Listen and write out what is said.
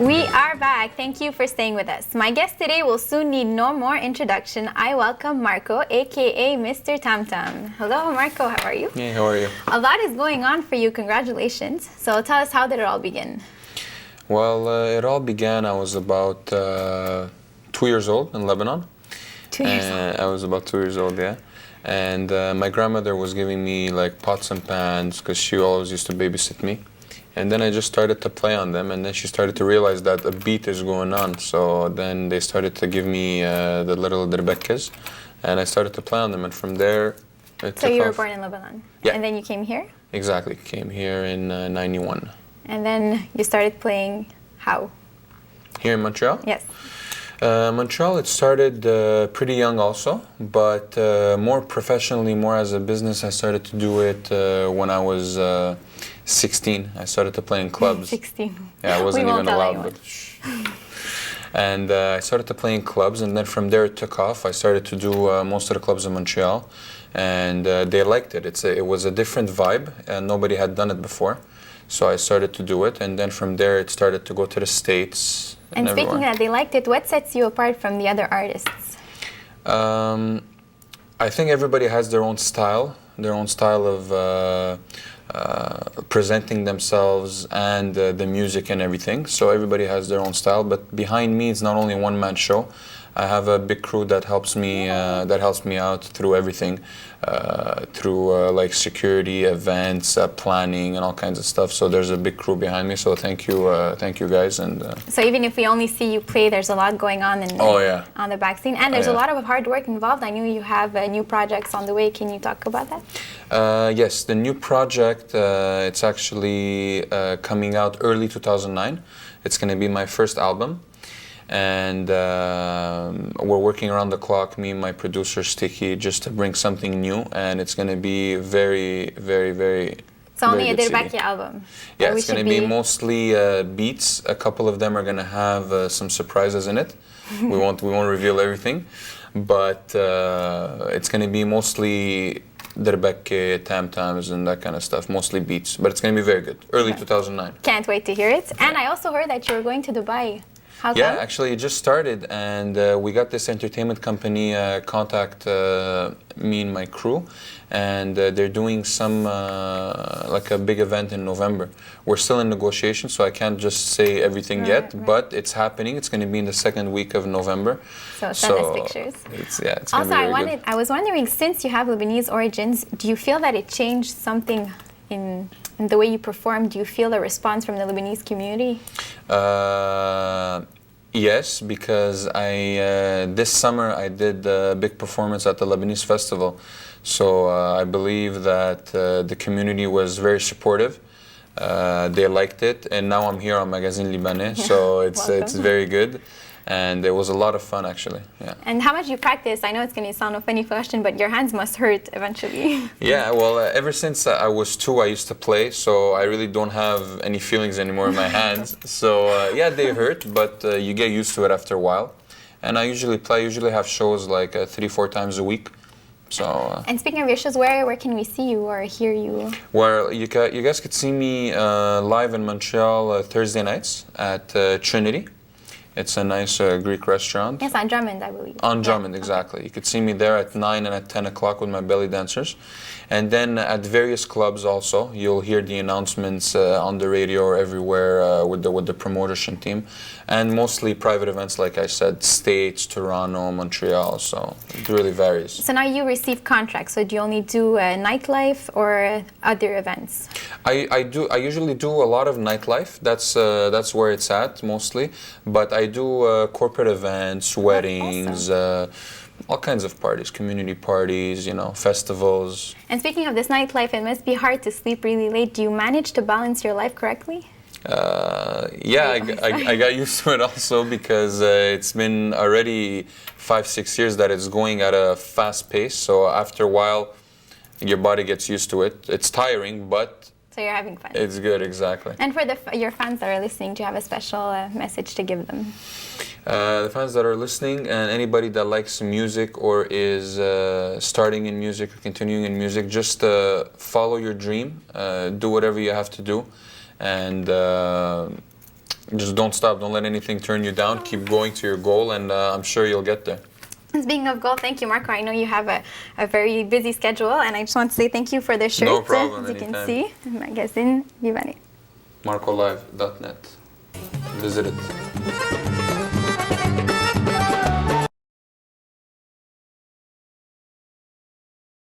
We are back. Thank you for staying with us. My guest today will soon need no more introduction. I welcome Marco, a.k.a. Mr. TamTam. Hello, Marco. How are you? Hey, how are you? A lot is going on for you. Congratulations. So tell us, how did it all begin? Well, it all began, I was about 2 years old in Lebanon. 2 years old. I was about 2 years old, yeah. And my grandmother was giving me like pots and pans because she always used to babysit me. And then I just started to play on them, and then she started to realize that a beat is going on. So then they started to give me the little derbekas, and I started to play on them, and from there it took So you were off. born in Lebanon? Yeah. And then you came here? Exactly, came here in 91. And then you started playing how? Here in Montreal? Yes. Montreal, it started pretty young also, but more professionally, more as a business. I started to do it when I was 16. I started to play in clubs. 16. Yeah, I wasn't We won't even tell allowed. anyone. But shh. And I started to play in clubs, and then from there it took off. I started to do most of the clubs in Montreal, and they liked it. It was a different vibe, and nobody had done it before. So I started to do it, and then from there it started to go to the States. And speaking of that, they liked it. What sets you apart from the other artists? I think everybody has their own style of presenting themselves and the music and everything. So everybody has their own style. But behind me, it's not only a one-man show. I have a big crew that helps me out through everything, through like security, events, planning, and all kinds of stuff. So there's a big crew behind me. So thank you guys. And so even if we only see you play, there's a lot going on on the back scene, and there's a lot of hard work involved. I know you have new projects on the way. Can you talk about that? Yes, the new project. It's actually coming out early 2009. It's going to be my first album. And we're working around the clock, me and my producer Sticky, just to bring something new, and it's going to be very, very, very. It's only a Dirbaki album. Yeah, it's going to be mostly beats. A couple of them are going to have some surprises in it. we won't reveal everything, but it's going to be mostly Dirbaki, TamTams, and that kind of stuff. Mostly beats, but it's going to be very good. Early 2009. Can't wait to hear it. And I also heard that you were going to Dubai. How come? Yeah, actually, it just started, and we got this entertainment company contact me and my crew, and they're doing some like a big event in November. We're still in negotiation, so I can't just say everything yet, but it's happening. It's going to be in the second week of November. So send us pictures. It's also, gonna be very good. I was wondering, since you have Lebanese origins, do you feel that it changed something in the way you perform? Do you feel a response from the Lebanese community? Yes, because this summer I did a big performance at the Lebanese festival. So I believe that the community was very supportive. They liked it, and now I'm here on Magazine Libanaise, so it's very good. And it was a lot of fun, actually. Yeah. And how much you practice? I know it's going to sound a funny question, but your hands must hurt eventually. Yeah, well, ever since I was 2, I used to play, so I really don't have any feelings anymore in my hands. So yeah, they hurt, but you get used to it after a while. And I usually play. I usually have shows like 3-4 times a week. So. And speaking of your shows, where can we see you or hear you? Well, you guys could see me live in Montreal Thursday nights at Trinity. It's a nice Greek restaurant. Yes, on Drummond, I believe. On Drummond, exactly. You could see me there at 9 and at 10 o'clock with my belly dancers. And then at various clubs also, you'll hear the announcements on the radio or everywhere with the promotion team. And mostly private events, like I said, States, Toronto, Montreal, so it really varies. So now you receive contracts, so do you only do nightlife or other events? I usually do a lot of nightlife. That's where it's at mostly. But I do corporate events, weddings, all kinds of parties, community parties, festivals. And speaking of this nightlife, it must be hard to sleep really late. Do you manage to balance your life correctly? Yeah, I got used to it also because it's been already 5-6 years that it's going at a fast pace. So after a while, your body gets used to it. It's tiring, but so you're having fun. It's good, exactly. And for your fans that are listening, do you have a special message to give them? The fans that are listening and anybody that likes music or is starting in music or continuing in music, just follow your dream, do whatever you have to do, and Just don't stop. Don't let anything turn you down. Keep going to your goal, and I'm sure you'll get there. Speaking of goal, thank you, Marco. I know you have a very busy schedule, and I just want to say thank you for the shirt. No problem, as you anytime. can see, Magazine Libanaise. MarcoLive.net. Visit it.